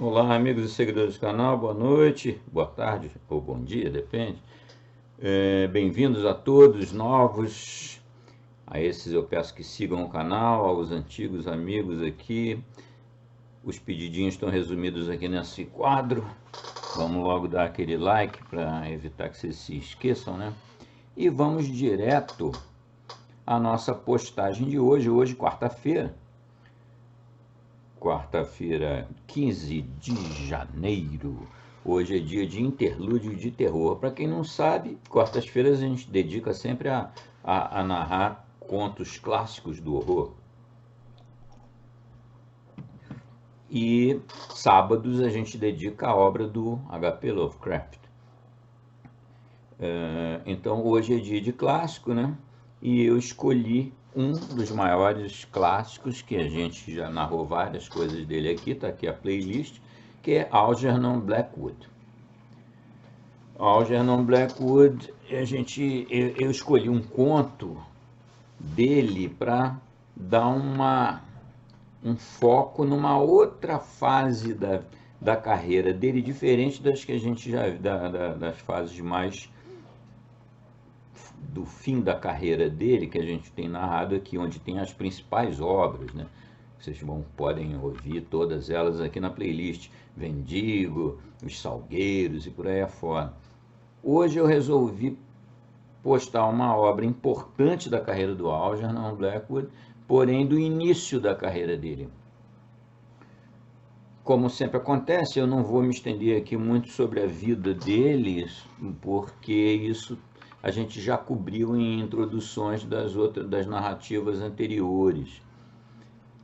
Olá, amigos e seguidores do canal, boa noite, boa tarde ou bom dia, depende. Bem-vindos a todos novos, a esses eu peço que sigam o canal, aos antigos amigos aqui. Os pedidinhos estão resumidos aqui nesse quadro. Vamos logo dar aquele like para evitar que vocês se esqueçam, né? E vamos direto à nossa postagem de hoje, quarta-feira. Quarta-feira, 15 de janeiro. Hoje é dia de interlúdio de terror. Para quem não sabe, quartas-feiras a gente dedica sempre a narrar contos clássicos do horror. E sábados a gente dedica a obra do H.P. Lovecraft. Então hoje é dia de clássico, né? E eu escolhi um dos maiores clássicos, que a gente já narrou várias coisas dele aqui, está aqui a playlist, que é Algernon Blackwood. Algernon Blackwood, eu escolhi um conto dele para dar um foco numa outra fase da carreira dele, diferente das que a gente já das fases mais do fim da carreira dele, que a gente tem narrado aqui, onde tem as principais obras, né? Vocês podem ouvir todas elas aqui na playlist, Vendigo, Os Salgueiros e por aí afora. Hoje eu resolvi postar uma obra importante da carreira do Algernon Blackwood, porém do início da carreira dele. Como sempre acontece, eu não vou me estender aqui muito sobre a vida deles, porque isso a gente já cobriu em introduções das narrativas anteriores.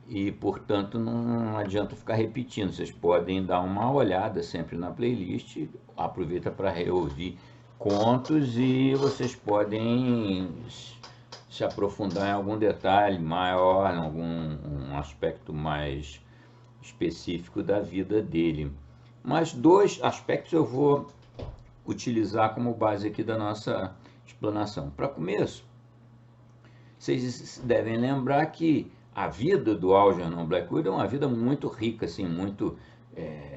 E, portanto, não adianta ficar repetindo. Vocês podem dar uma olhada sempre na playlist, aproveita para reouvir contos e vocês podem se aprofundar em algum detalhe maior, em algum aspecto mais específico da vida dele. Mas dois aspectos eu vou utilizar como base aqui da nossa explanação. Para começo, vocês devem lembrar que a vida do Algernon Blackwood é uma vida muito rica, assim, muito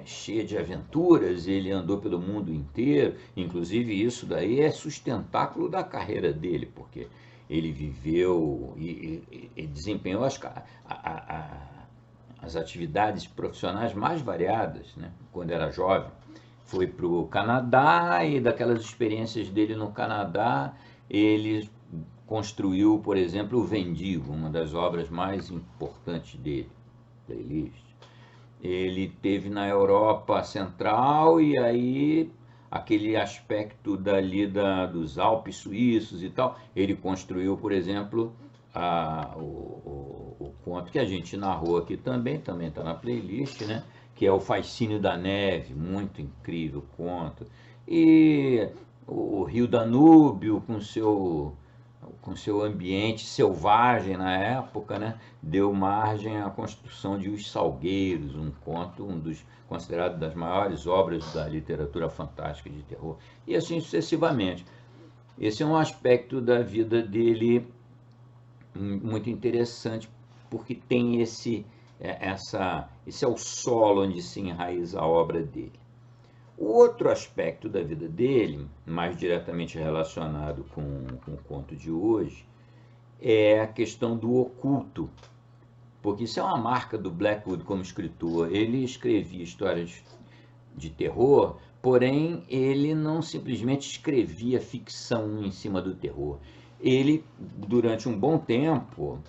cheia de aventuras. Ele andou pelo mundo inteiro, inclusive isso daí é sustentáculo da carreira dele, porque ele viveu e desempenhou as atividades profissionais mais variadas, né, quando era jovem. Foi para o Canadá e daquelas experiências dele no Canadá, ele construiu, por exemplo, o Vendigo, uma das obras mais importantes dele, playlist. Ele teve na Europa Central e aí aquele aspecto dos Alpes suíços e tal, ele construiu, por exemplo, o conto que a gente narrou aqui também está na playlist, né? Que é o Fascínio da Neve, muito incrível conto. E o Rio Danúbio, com seu ambiente selvagem na época, né, deu margem à construção de Os Salgueiros, um conto, considerado das maiores obras da literatura fantástica de terror, e assim sucessivamente. Esse é um aspecto da vida dele muito interessante, porque tem esse é o solo onde se enraiza a obra dele. O outro aspecto da vida dele, mais diretamente relacionado com o conto de hoje, é a questão do oculto, porque isso é uma marca do Blackwood como escritor. Ele escrevia histórias de terror, porém ele não simplesmente escrevia ficção em cima do terror. Ele, durante um bom tempo,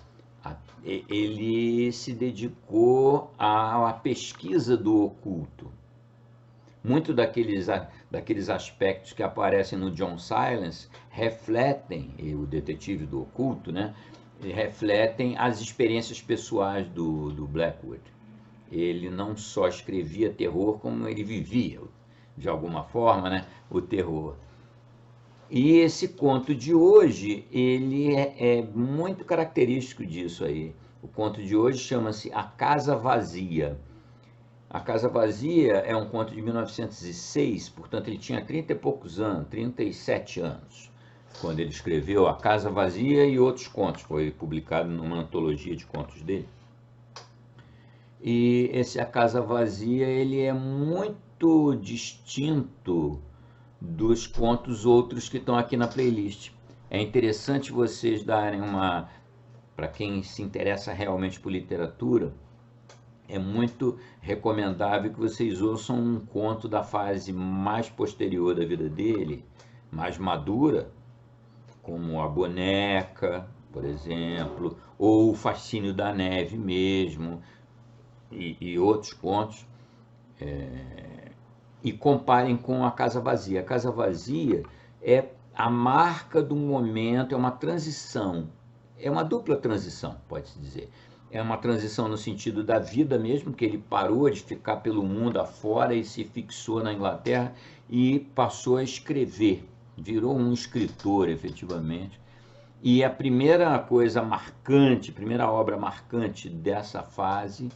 ele se dedicou à pesquisa do oculto. Muito daqueles aspectos que aparecem no John Silence refletem, e o detetive do oculto, né, refletem as experiências pessoais do Blackwood. Ele não só escrevia terror, como ele vivia, de alguma forma, né, o terror. E esse conto de hoje, ele é muito característico disso aí. O conto de hoje chama-se A Casa Vazia. A Casa Vazia é um conto de 1906, portanto ele tinha 30 e poucos anos, 37 anos, quando ele escreveu A Casa Vazia e outros contos. Foi publicado numa antologia de contos dele. E esse A Casa Vazia, ele é muito distinto dos contos outros que estão aqui na playlist. É interessante vocês darem uma, para quem se interessa realmente por literatura, é muito recomendável que vocês ouçam um conto da fase mais posterior da vida dele, mais madura, como A Boneca, por exemplo, ou O Fascínio da Neve mesmo, e outros contos, e comparem com A Casa Vazia. A Casa Vazia é a marca do momento, é uma transição, é uma dupla transição, pode-se dizer. É uma transição no sentido da vida mesmo, que ele parou de ficar pelo mundo afora e se fixou na Inglaterra e passou a escrever, virou um escritor efetivamente. E a primeira coisa marcante, primeira obra marcante dessa fase,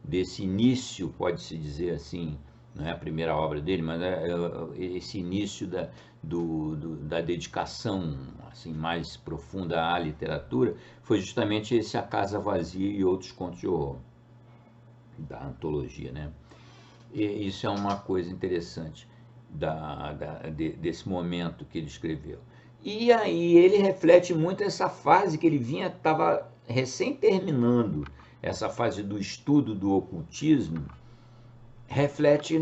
desse início, pode-se dizer assim, não é a primeira obra dele, mas esse início da dedicação assim, mais profunda à literatura, foi justamente esse A Casa Vazia e Outros Contos de Horror, da antologia, né? E isso é uma coisa interessante desse momento que ele escreveu. E aí ele reflete muito essa fase que ele estava recém terminando, essa fase do estudo do ocultismo, reflete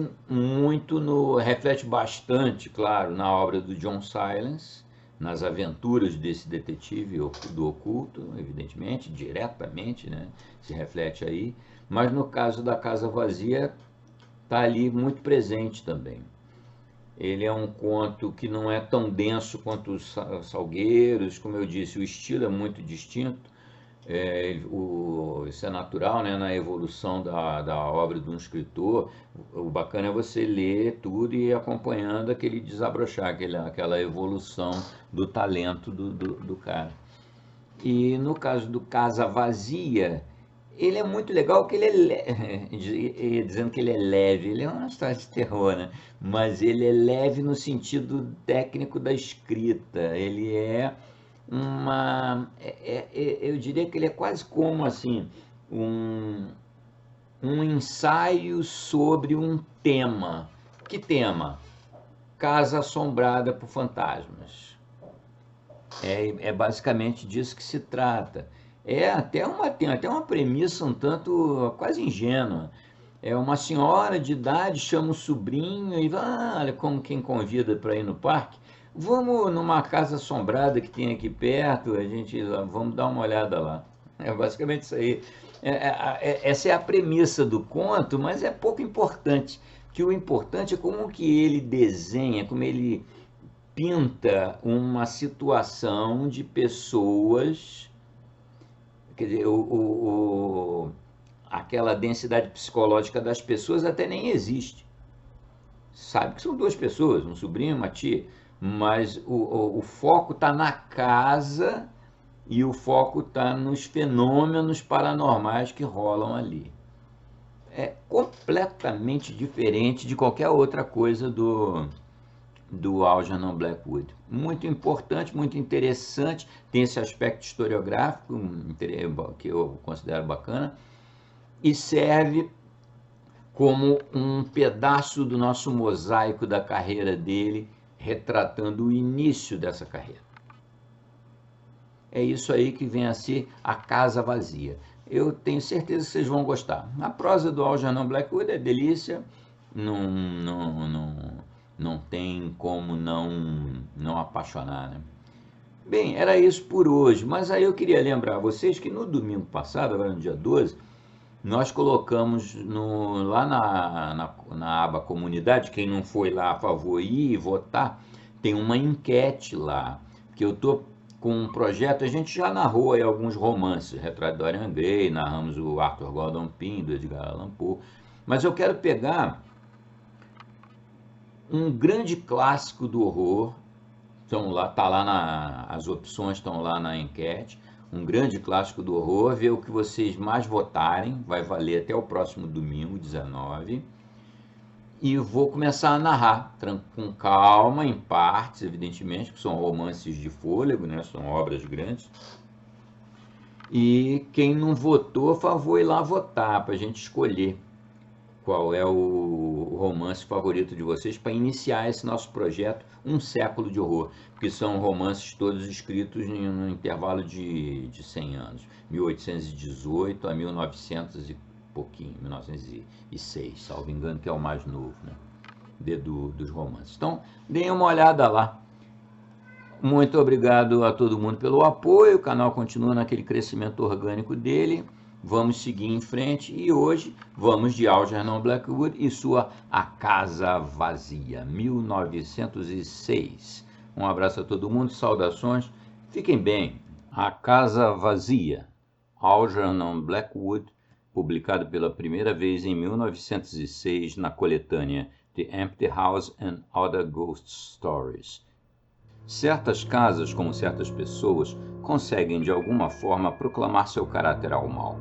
bastante, claro, na obra do John Silence, nas aventuras desse detetive do oculto, evidentemente, diretamente, né, se reflete aí, mas no caso da Casa Vazia está ali muito presente também. Ele é um conto que não é tão denso quanto os Salgueiros, como eu disse, o estilo é muito distinto, isso é natural, né, na evolução da obra de um escritor. O bacana é você ler tudo e ir acompanhando aquele desabrochar, aquela evolução do talento do cara. E no caso do Casa Vazia, ele é muito legal, que ele é dizendo que ele é leve, ele é uma história de terror, né? Mas ele é leve no sentido técnico da escrita. Ele é eu diria que ele é quase como assim um, um ensaio sobre um tema. Que tema? Casa assombrada por fantasmas. É basicamente disso que se trata. Tem até uma premissa um tanto quase ingênua. É uma senhora de idade chama o sobrinho e vai, olha, como quem convida para ir no parque. Vamos numa casa assombrada que tem aqui perto, vamos dar uma olhada lá. É basicamente isso aí. Essa é a premissa do conto, mas é pouco importante. Que o importante é como que ele desenha, como ele pinta uma situação de pessoas, quer dizer, aquela densidade psicológica das pessoas até nem existe. Sabe que são duas pessoas, um sobrinho e uma tia, mas o foco está na casa e o foco está nos fenômenos paranormais que rolam ali. É completamente diferente de qualquer outra coisa do Algernon Blackwood. Muito importante, muito interessante, tem esse aspecto historiográfico que eu considero bacana, e serve como um pedaço do nosso mosaico da carreira dele, retratando o início dessa carreira. É isso aí que vem a ser A Casa Vazia. Eu tenho certeza que vocês vão gostar. A prosa do Algernon Blackwood é delícia, não tem como não apaixonar, né? Bem, era isso por hoje, mas aí eu queria lembrar a vocês que no domingo passado, agora no dia 12, nós colocamos lá na aba comunidade, quem não foi lá a favor ir e votar, tem uma enquete lá, que eu estou com um projeto, a gente já narrou aí alguns romances, Retrato de Dorian Gray, narramos o Arthur Gordon Pym, do Edgar Allan Poe, mas eu quero pegar um grande clássico do horror, as opções estão lá na enquete, um grande clássico do horror, ver o que vocês mais votarem, vai valer até o próximo domingo, 19, e vou começar a narrar, com calma, em partes, evidentemente, que são romances de fôlego, né? São obras grandes, E quem não votou, foi lá votar para a gente escolher qual é o romance favorito de vocês para iniciar esse nosso projeto Um Século de Horror, porque são romances todos escritos no intervalo de 100 anos, 1818 a 1900 e pouquinho, 1906, salvo engano, que é o mais novo, né, dos romances. Então, deem uma olhada lá. Muito obrigado a todo mundo pelo apoio, o canal continua naquele crescimento orgânico dele. Vamos seguir em frente e hoje vamos de Algernon Blackwood e sua A Casa Vazia, 1906. Um abraço a todo mundo, saudações, fiquem bem. A Casa Vazia, Algernon Blackwood, publicado pela primeira vez em 1906 na coletânea The Empty House and Other Ghost Stories. Certas casas, como certas pessoas, conseguem de alguma forma proclamar seu caráter ao mal.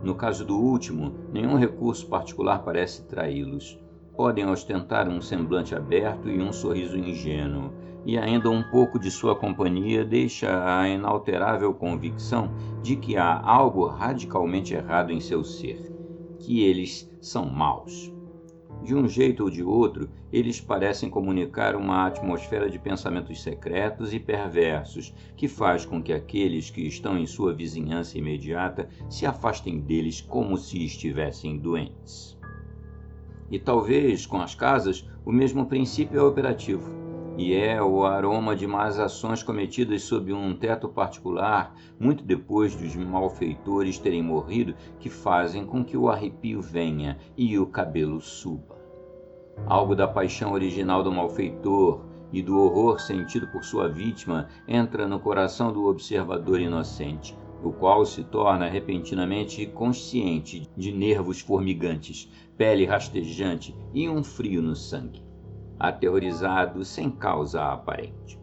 No caso do último, nenhum recurso particular parece traí-los. Podem ostentar um semblante aberto e um sorriso ingênuo, e ainda um pouco de sua companhia deixa a inalterável convicção de que há algo radicalmente errado em seu ser, que eles são maus. De um jeito ou de outro, eles parecem comunicar uma atmosfera de pensamentos secretos e perversos que faz com que aqueles que estão em sua vizinhança imediata se afastem deles como se estivessem doentes. E talvez, com as casas, o mesmo princípio é operativo, e é o aroma de más ações cometidas sob um teto particular, muito depois dos malfeitores terem morrido, que fazem com que o arrepio venha e o cabelo suba. Algo da paixão original do malfeitor e do horror sentido por sua vítima entra no coração do observador inocente, o qual se torna repentinamente consciente de nervos formigantes, pele rastejante e um frio no sangue, aterrorizado sem causa aparente.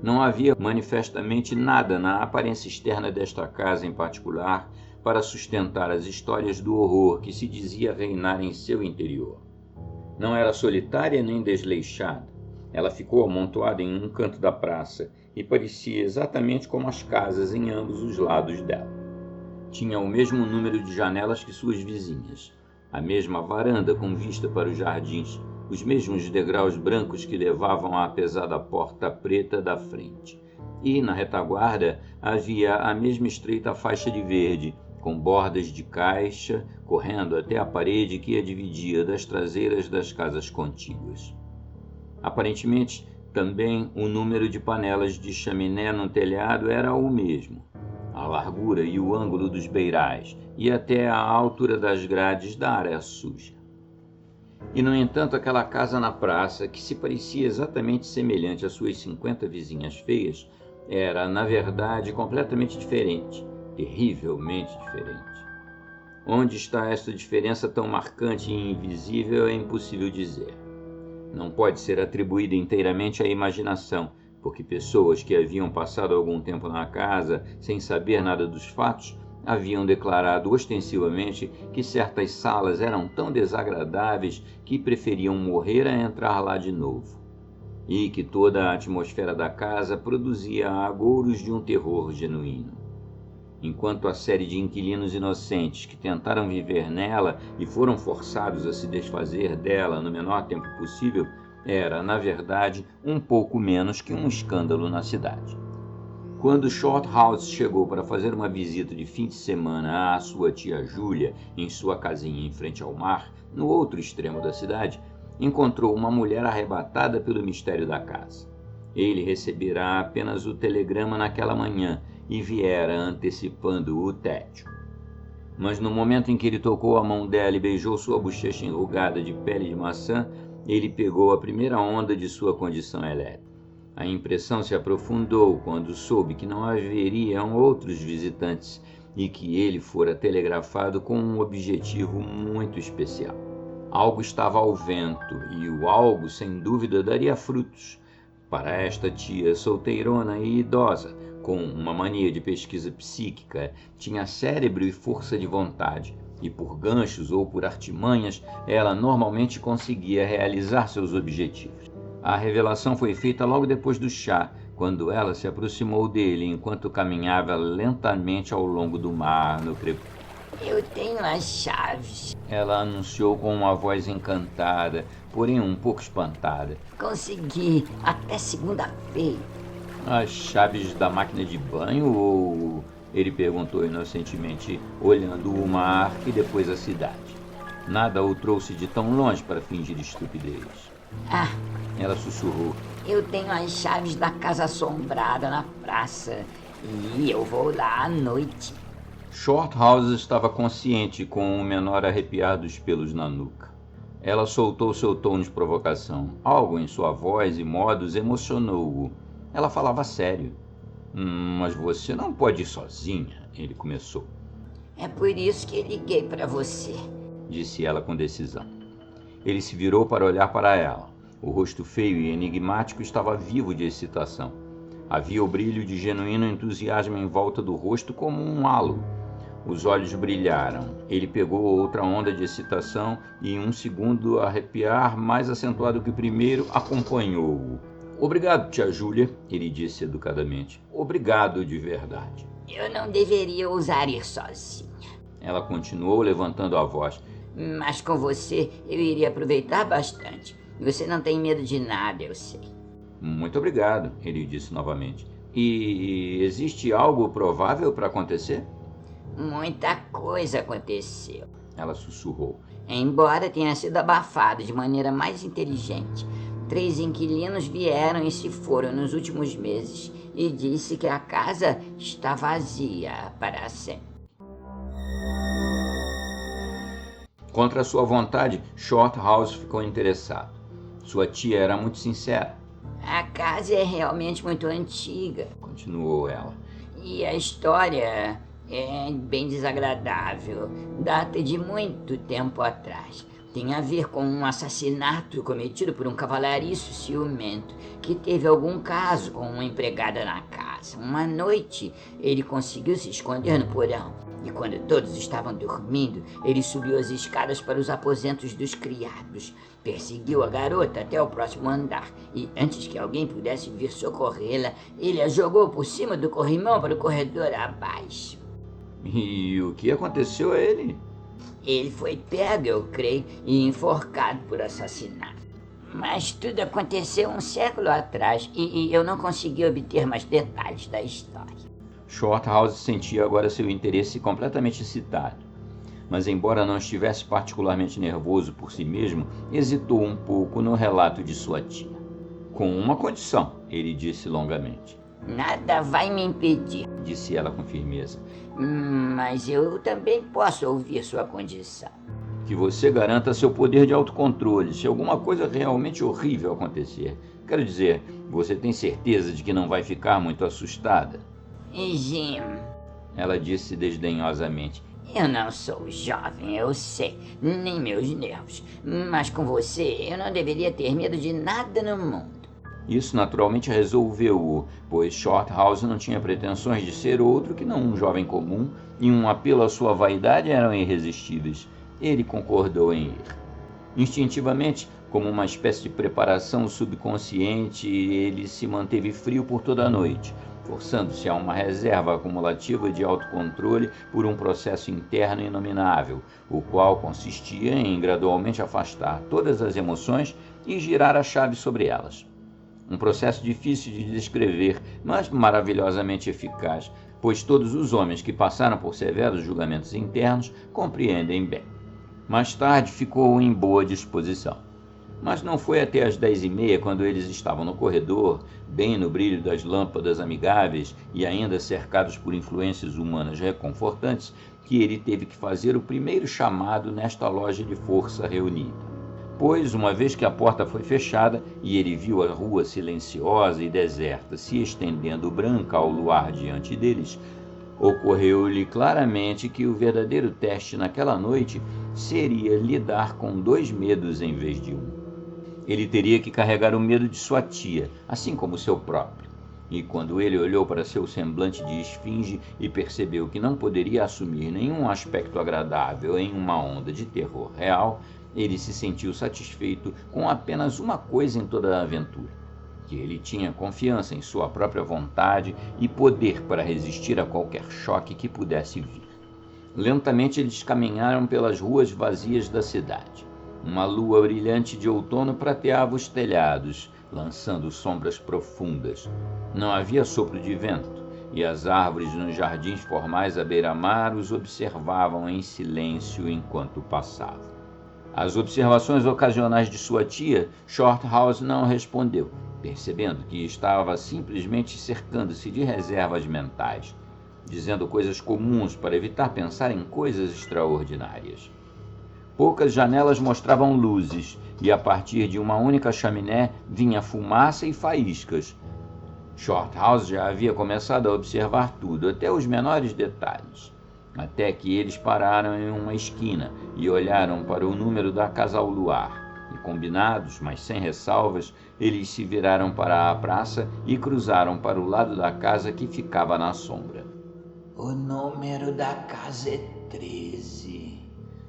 Não havia manifestamente nada na aparência externa desta casa em particular para sustentar as histórias do horror que se dizia reinar em seu interior. Não era solitária nem desleixada. Ela ficou amontoada em um canto da praça e parecia exatamente como as casas em ambos os lados dela. Tinha o mesmo número de janelas que suas vizinhas, a mesma varanda com vista para os jardins, os mesmos degraus brancos que levavam à pesada porta preta da frente. E, na retaguarda, havia a mesma estreita faixa de verde, com bordas de caixa, correndo até a parede que a dividia das traseiras das casas contíguas. Aparentemente, também o número de panelas de chaminé no telhado era o mesmo, a largura e o ângulo dos beirais, e até a altura das grades da área suja. E, no entanto, aquela casa na praça, que se parecia exatamente semelhante às suas 50 vizinhas feias, era, na verdade, completamente diferente, terrivelmente diferente. Onde está esta diferença tão marcante e invisível é impossível dizer. Não pode ser atribuída inteiramente à imaginação, porque pessoas que haviam passado algum tempo na casa sem saber nada dos fatos haviam declarado ostensivamente que certas salas eram tão desagradáveis que preferiam morrer a entrar lá de novo, e que toda a atmosfera da casa produzia agouros de um terror genuíno. Enquanto a série de inquilinos inocentes que tentaram viver nela e foram forçados a se desfazer dela no menor tempo possível, era, na verdade, um pouco menos que um escândalo na cidade. Quando Shorthouse chegou para fazer uma visita de fim de semana à sua tia Júlia em sua casinha em frente ao mar, no outro extremo da cidade, encontrou uma mulher arrebatada pelo mistério da casa. Ele recebera apenas o telegrama naquela manhã e viera antecipando o tédio. Mas no momento em que ele tocou a mão dela e beijou sua bochecha enrugada de pele de maçã, ele pegou a primeira onda de sua condição elétrica. A impressão se aprofundou quando soube que não haveriam outros visitantes e que ele fora telegrafado com um objetivo muito especial. Algo estava ao vento e o algo, sem dúvida, daria frutos. Para esta tia solteirona e idosa, com uma mania de pesquisa psíquica, tinha cérebro e força de vontade, e por ganchos ou por artimanhas, ela normalmente conseguia realizar seus objetivos. A revelação foi feita logo depois do chá, quando ela se aproximou dele enquanto caminhava lentamente ao longo do mar no crepúsculo. Eu tenho as chaves. Ela anunciou com uma voz encantada, porém um pouco espantada. Consegui, até segunda-feira. As chaves da máquina de banho ou... Ele perguntou inocentemente, olhando o mar e depois a cidade. Nada o trouxe de tão longe para fingir estupidez. Ah, Ela sussurrou. eu tenho as chaves da casa assombrada na praça. E eu vou lá à noite. Shorthouse estava consciente com o menor arrepiar dos pelos na nuca. Ela soltou seu tom de provocação. Algo em sua voz e modos emocionou-o. Ela falava sério. Mas você não pode ir sozinha, ele começou. É por isso que liguei para você. Disse ela com decisão. Ele se virou para olhar para ela. O rosto feio e enigmático estava vivo de excitação. Havia o brilho de genuíno entusiasmo em volta do rosto como um halo. Os olhos brilharam. Ele pegou outra onda de excitação e, em um segundo, arrepiar mais acentuado que o primeiro, acompanhou-o. Obrigado, tia Júlia, ele disse educadamente. Obrigado de verdade. Eu não deveria ousar ir sozinha. Ela continuou levantando a voz. Mas com você eu iria aproveitar bastante. Você não tem medo de nada, eu sei. Muito obrigado, ele disse novamente. E existe algo provável para acontecer? Muita coisa aconteceu. Ela sussurrou. Embora tenha sido abafado de maneira mais inteligente, 3 inquilinos vieram e se foram nos últimos meses e disse que a casa está vazia para sempre. Contra sua vontade, Shorthouse ficou interessado. Sua tia era muito sincera. A casa é realmente muito antiga, Continuou ela. e a história é bem desagradável. Data de muito tempo atrás. Tem a ver com um assassinato cometido por um cavalariço ciumento que teve algum caso com uma empregada na casa. Uma noite, ele conseguiu se esconder no porão. E quando todos estavam dormindo, ele subiu as escadas para os aposentos dos criados. Perseguiu a garota até o próximo andar. E antes que alguém pudesse vir socorrê-la, ele a jogou por cima do corrimão para o corredor abaixo. E o que aconteceu a ele? Ele foi pego, eu creio, e enforcado por assassinato. Mas tudo aconteceu um século atrás e eu não consegui obter mais detalhes da história. Shorthouse sentia agora seu interesse completamente excitado. Mas, embora não estivesse particularmente nervoso por si mesmo, hesitou um pouco no relato de sua tia. Com uma condição, ele disse longamente. Nada vai me impedir, Disse ela com firmeza. Mas eu também posso ouvir sua condição. Que você garanta seu poder de autocontrole se alguma coisa realmente horrível acontecer. Quero dizer, você tem certeza de que não vai ficar muito assustada? Jim, Ela disse desdenhosamente. eu não sou jovem, eu sei, nem meus nervos. Mas com você, eu não deveria ter medo de nada no mundo. Isso naturalmente resolveu-o, pois Shorthouse não tinha pretensões de ser outro que não um jovem comum, e um apelo à sua vaidade eram irresistíveis. Ele concordou em ir. Instintivamente, como uma espécie de preparação subconsciente, ele se manteve frio por toda a noite, forçando-se a uma reserva acumulativa de autocontrole por um processo interno inominável, o qual consistia em gradualmente afastar todas as emoções e girar a chave sobre elas. Um processo difícil de descrever, mas maravilhosamente eficaz, pois todos os homens que passaram por severos julgamentos internos compreendem bem. Mais tarde ficou em boa disposição. Mas não foi até às 10h30, quando eles estavam no corredor, bem no brilho das lâmpadas amigáveis e ainda cercados por influências humanas reconfortantes, que ele teve que fazer o primeiro chamado nesta loja de força reunida. Pois, uma vez que a porta foi fechada e ele viu a rua silenciosa e deserta se estendendo branca ao luar diante deles, ocorreu-lhe claramente que o verdadeiro teste naquela noite seria lidar com 2 medos em vez de um. Ele teria que carregar o medo de sua tia, assim como o seu próprio. E quando ele olhou para seu semblante de esfinge e percebeu que não poderia assumir nenhum aspecto agradável em uma onda de terror real, ele se sentiu satisfeito com apenas uma coisa em toda a aventura. que ele tinha confiança em sua própria vontade e poder para resistir a qualquer choque que pudesse vir. Lentamente eles caminharam pelas ruas vazias da cidade. Uma lua brilhante de outono prateava os telhados, lançando sombras profundas. Não havia sopro de vento, e as árvores nos jardins formais à beira-mar os observavam em silêncio enquanto passavam. Às observações ocasionais de sua tia, Shorthouse não respondeu, percebendo que estava simplesmente cercando-se de reservas mentais, dizendo coisas comuns para evitar pensar em coisas extraordinárias. Poucas janelas mostravam luzes, e a partir de uma única chaminé vinha fumaça e faíscas. Shorthouse já havia começado a observar tudo, até os menores detalhes, até que eles pararam em uma esquina e olharam para o número da casa ao luar, e combinados, mas sem ressalvas, eles se viraram para a praça e cruzaram para o lado da casa que ficava na sombra. O número da casa é 13,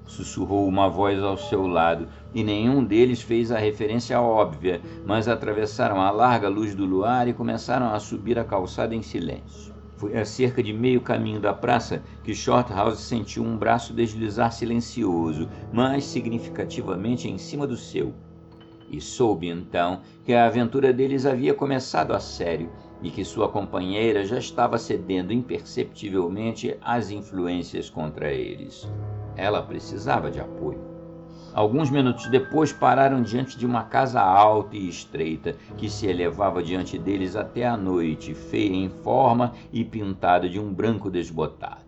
sussurrou uma voz ao seu lado, e nenhum deles fez a referência óbvia, mas atravessaram a larga luz do luar e começaram a subir a calçada em silêncio. Foi a cerca de meio caminho da praça que Shorthouse sentiu um braço deslizar silencioso, mas significativamente em cima do seu. E soube então que a aventura deles havia começado a sério e que sua companheira já estava cedendo imperceptivelmente às influências contra eles. Ela precisava de apoio. Alguns minutos depois pararam diante de uma casa alta e estreita que se elevava diante deles até a noite, feia em forma e pintada de um branco desbotado.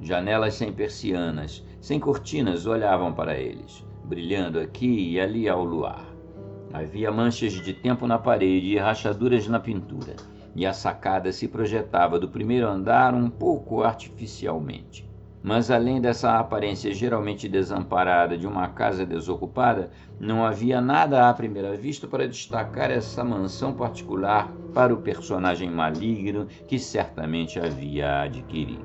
Janelas sem persianas, sem cortinas olhavam para eles, brilhando aqui e ali ao luar. Havia manchas de tempo na parede e rachaduras na pintura, e a sacada se projetava do primeiro andar um pouco artificialmente. Mas além dessa aparência geralmente desamparada de uma casa desocupada, não havia nada à primeira vista para destacar essa mansão particular para o personagem maligno que certamente havia adquirido.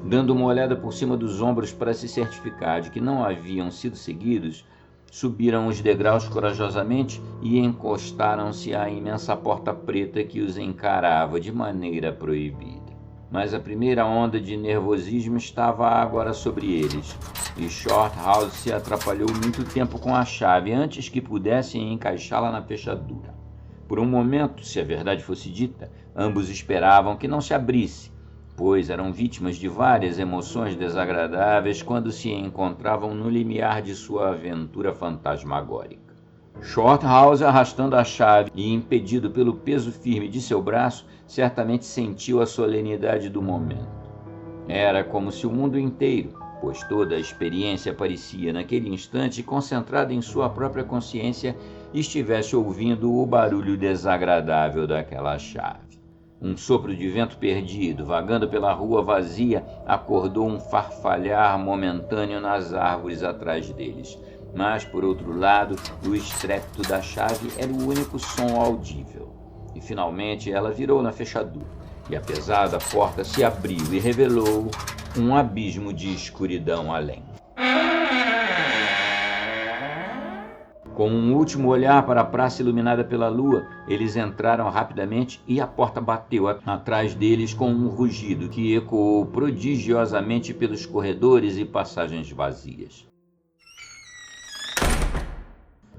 Dando uma olhada por cima dos ombros para se certificar de que não haviam sido seguidos, subiram os degraus corajosamente e encostaram-se à imensa porta preta que os encarava de maneira proibida. Mas a primeira onda de nervosismo estava agora sobre eles, e Shorthouse se atrapalhou muito tempo com a chave antes que pudessem encaixá-la na fechadura. Por um momento, se a verdade fosse dita, ambos esperavam que não se abrisse, pois eram vítimas de várias emoções desagradáveis quando se encontravam no limiar de sua aventura fantasmagórica. Shorthouse, arrastando a chave e impedido pelo peso firme de seu braço, certamente sentiu a solenidade do momento. Era como se o mundo inteiro, pois toda a experiência parecia naquele instante concentrada em sua própria consciência, estivesse ouvindo o barulho desagradável daquela chave. Um sopro de vento perdido, vagando pela rua vazia, acordou um farfalhar momentâneo nas árvores atrás deles. Mas, por outro lado, o estrépito da chave era o único som audível. E, finalmente, ela virou na fechadura, e a pesada porta se abriu e revelou um abismo de escuridão além. Com um último olhar para a praça iluminada pela lua, eles entraram rapidamente e a porta bateu atrás deles com um rugido que ecoou prodigiosamente pelos corredores e passagens vazias.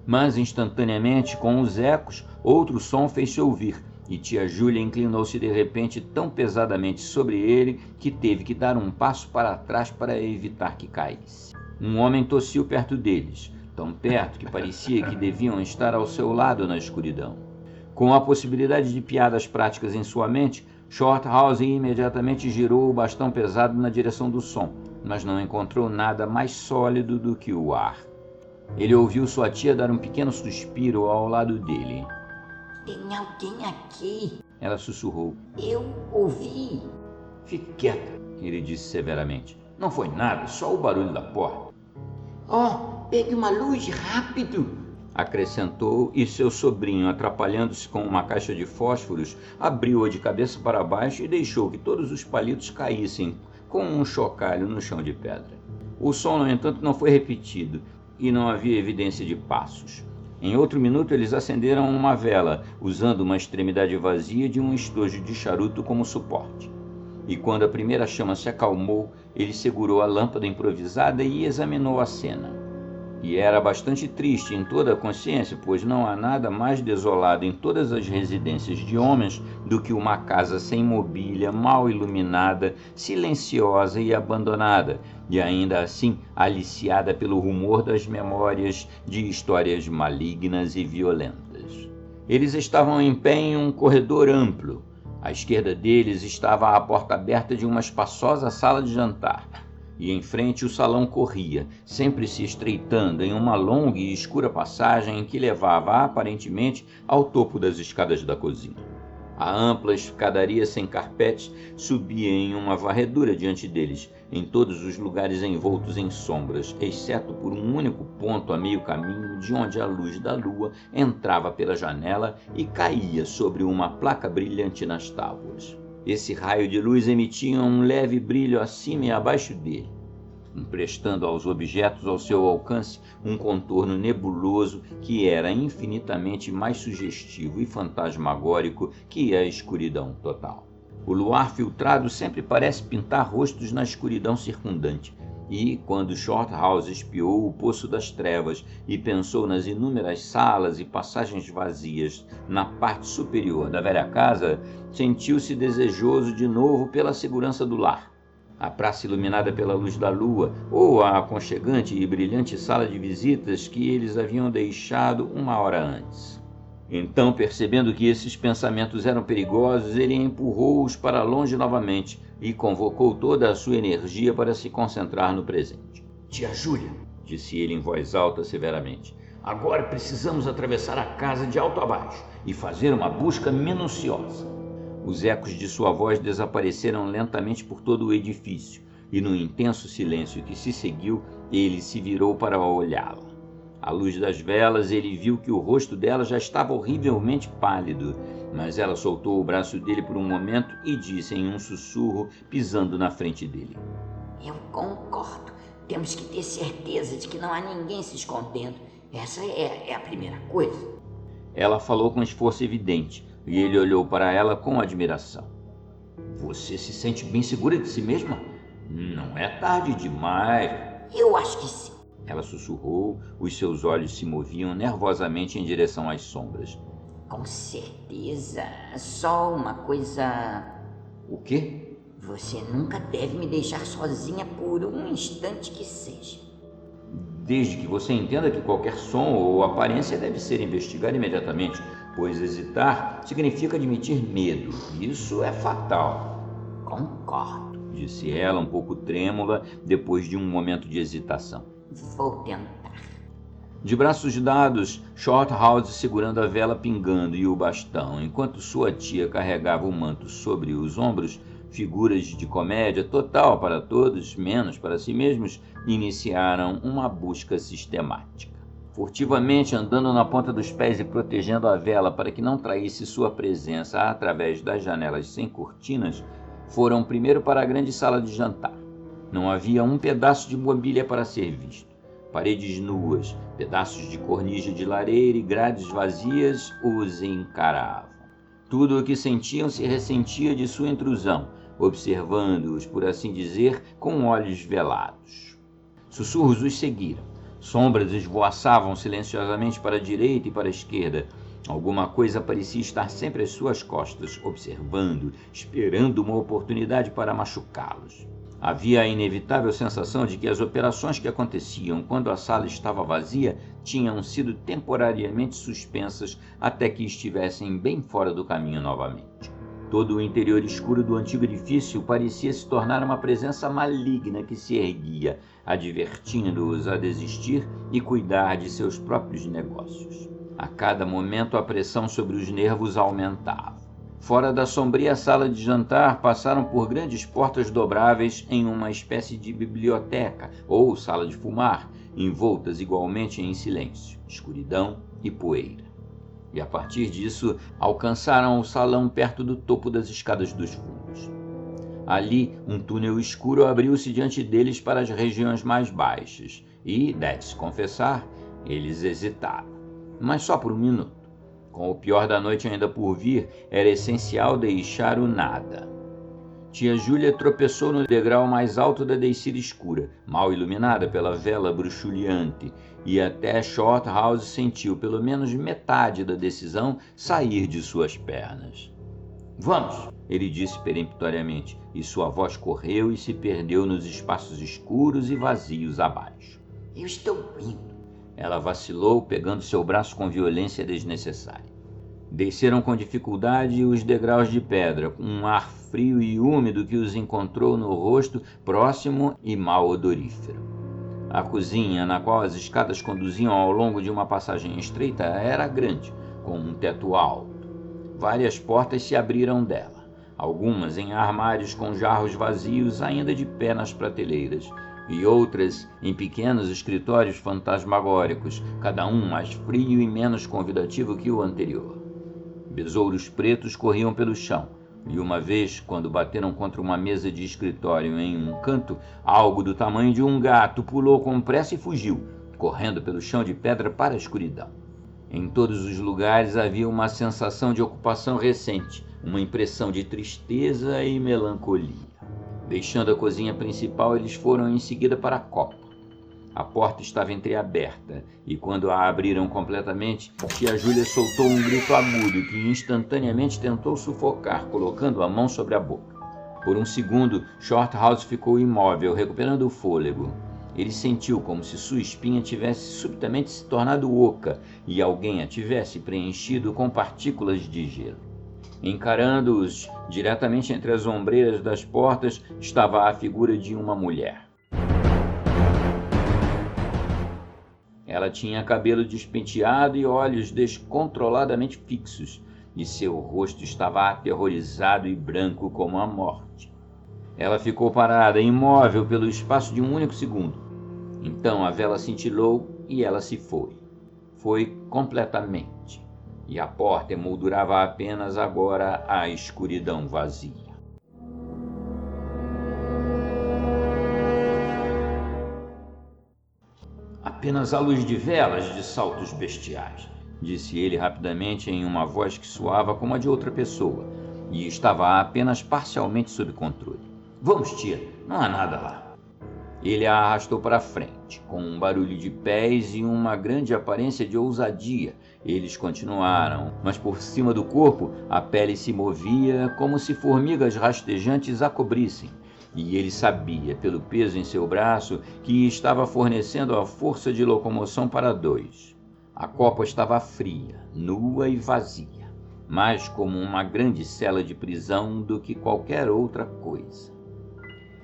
Mas instantaneamente, com os ecos, outro som fez-se ouvir, e tia Júlia inclinou-se de repente tão pesadamente sobre ele que teve que dar um passo para trás para evitar que caísse. Um homem tossiu perto deles, tão perto que parecia que deviam estar ao seu lado na escuridão. Com a possibilidade de piadas práticas em sua mente, Shorthouse imediatamente girou o bastão pesado na direção do som, mas não encontrou nada mais sólido do que o ar. Ele ouviu sua tia dar um pequeno suspiro ao lado dele. Tem alguém aqui? Ela sussurrou. Eu ouvi. Fique quieta, ele disse severamente. Não foi nada, só o barulho da porta. Pegue uma luz, rápido! Acrescentou, e seu sobrinho, atrapalhando-se com uma caixa de fósforos, abriu-a de cabeça para baixo e deixou que todos os palitos caíssem com um chocalho no chão de pedra. O som, no entanto, não foi repetido, e não havia evidência de passos. Em outro minuto, eles acenderam uma vela, usando uma extremidade vazia de um estojo de charuto como suporte. E quando a primeira chama se acalmou, ele segurou a lâmpada improvisada e examinou a cena. E era bastante triste em toda a consciência, pois não há nada mais desolado em todas as residências de homens do que uma casa sem mobília, mal iluminada, silenciosa e abandonada, e ainda assim aliciada pelo rumor das memórias de histórias malignas e violentas. Eles estavam em pé em um corredor amplo. À esquerda deles estava a porta aberta de uma espaçosa sala de jantar. E em frente o salão corria, sempre se estreitando em uma longa e escura passagem que levava aparentemente ao topo das escadas da cozinha. A ampla escadaria sem carpete subia em uma varredura diante deles, em todos os lugares envoltos em sombras, exceto por um único ponto a meio caminho de onde a luz da lua entrava pela janela e caía sobre uma placa brilhante nas tábuas. Esse raio de luz emitia um leve brilho acima e abaixo dele, emprestando aos objetos ao seu alcance um contorno nebuloso que era infinitamente mais sugestivo e fantasmagórico que a escuridão total. O luar filtrado sempre parece pintar rostos na escuridão circundante, e, quando Shorthouse espiou o Poço das Trevas e pensou nas inúmeras salas e passagens vazias na parte superior da velha casa, sentiu-se desejoso de novo pela segurança do lar. A praça iluminada pela luz da lua, ou a aconchegante e brilhante sala de visitas que eles haviam deixado uma hora antes. Então, percebendo que esses pensamentos eram perigosos, ele empurrou-os para longe novamente e convocou toda a sua energia para se concentrar no presente. Tia Júlia, disse ele em voz alta severamente, agora precisamos atravessar a casa de alto a baixo e fazer uma busca minuciosa. Os ecos de sua voz desapareceram lentamente por todo o edifício, e no intenso silêncio que se seguiu, ele se virou para olhá-la. À luz das velas, ele viu que o rosto dela já estava horrivelmente pálido, mas ela soltou o braço dele por um momento e disse em um sussurro, pisando na frente dele: Eu concordo. Temos que ter certeza de que não há ninguém se escondendo. Essa é a primeira coisa. Ela falou com esforço evidente, e ele olhou para ela com admiração. Você se sente bem segura de si mesma? Não é tarde demais. Eu acho que sim. Ela sussurrou, os seus olhos se moviam nervosamente em direção às sombras. Com certeza. Só uma coisa... O quê? Você nunca deve me deixar sozinha por um instante que seja. Desde que você entenda que qualquer som ou aparência deve ser investigada imediatamente, pois hesitar significa admitir medo. Isso é fatal. Concordo, disse ela, um pouco trêmula, depois de um momento de hesitação. Vou tentar. De braços dados, Shorthouse segurando a vela pingando e o bastão, enquanto sua tia carregava o manto sobre os ombros, figuras de comédia total para todos, menos para si mesmos, iniciaram uma busca sistemática. Furtivamente andando na ponta dos pés e protegendo a vela para que não traísse sua presença através das janelas sem cortinas, foram primeiro para a grande sala de jantar. Não havia um pedaço de mobília para ser visto. Paredes nuas, pedaços de cornija de lareira e grades vazias os encaravam. Tudo o que sentiam se ressentia de sua intrusão, observando-os, por assim dizer, com olhos velados. Sussurros os seguiram. Sombras esvoaçavam silenciosamente para a direita e para a esquerda. Alguma coisa parecia estar sempre às suas costas, observando, esperando uma oportunidade para machucá-los. Havia a inevitável sensação de que as operações que aconteciam quando a sala estava vazia tinham sido temporariamente suspensas até que estivessem bem fora do caminho novamente. Todo o interior escuro do antigo edifício parecia se tornar uma presença maligna que se erguia, advertindo-os a desistir e cuidar de seus próprios negócios. A cada momento a pressão sobre os nervos aumentava. Fora da sombria sala de jantar, passaram por grandes portas dobráveis em uma espécie de biblioteca ou sala de fumar, envoltas igualmente em silêncio, escuridão e poeira. E a partir disso, alcançaram o salão perto do topo das escadas dos fundos. Ali, um túnel escuro abriu-se diante deles para as regiões mais baixas e, deve-se confessar, eles hesitaram. mas só por um minuto. Com o pior da noite ainda por vir, era essencial deixar o nada. Tia Júlia tropeçou no degrau mais alto da descida escura, mal iluminada pela vela bruxuleante, e até Shorthouse sentiu pelo menos metade da decisão sair de suas pernas. Vamos, ele disse peremptoriamente, e sua voz correu e se perdeu nos espaços escuros e vazios abaixo. Eu estou indo. Ela vacilou, pegando seu braço com violência desnecessária. Desceram com dificuldade os degraus de pedra, com um ar frio e úmido que os encontrou no rosto, próximo e mal odorífero. A cozinha, na qual as escadas conduziam ao longo de uma passagem estreita, era grande, com um teto alto. Várias portas se abriram dela, algumas em armários com jarros vazios ainda de pé nas prateleiras, e outras em pequenos escritórios fantasmagóricos, cada um mais frio e menos convidativo que o anterior. Besouros pretos corriam pelo chão, e uma vez, quando bateram contra uma mesa de escritório em um canto, algo do tamanho de um gato pulou com pressa e fugiu, correndo pelo chão de pedra para a escuridão. Em todos os lugares havia uma sensação de ocupação recente, uma impressão de tristeza e melancolia. Deixando a cozinha principal, eles foram em seguida para a copa. A porta estava entreaberta, e quando a abriram completamente, tia Júlia soltou um grito agudo que instantaneamente tentou sufocar, colocando a mão sobre a boca. Por um segundo, Shorthouse ficou imóvel, recuperando o fôlego. Ele sentiu como se sua espinha tivesse subitamente se tornado oca e alguém a tivesse preenchido com partículas de gelo. Encarando-os, diretamente entre as ombreiras das portas, estava a figura de uma mulher. Ela tinha cabelo despenteado e olhos descontroladamente fixos, e seu rosto estava aterrorizado e branco como a morte. Ela ficou parada, imóvel, pelo espaço de um único segundo. Então a vela cintilou e ela se foi. Foi completamente. E a porta emoldurava apenas agora a escuridão vazia. Apenas a luz de velas de saltos bestiais, disse ele rapidamente em uma voz que soava como a de outra pessoa, e estava apenas parcialmente sob controle. Vamos, tia, não há nada lá. Ele a arrastou para frente, com um barulho de pés e uma grande aparência de ousadia. Eles continuaram, mas por cima do corpo a pele se movia como se formigas rastejantes a cobrissem. E ele sabia, pelo peso em seu braço, que estava fornecendo a força de locomoção para dois. A copa estava fria, nua e vazia, mais como uma grande cela de prisão do que qualquer outra coisa.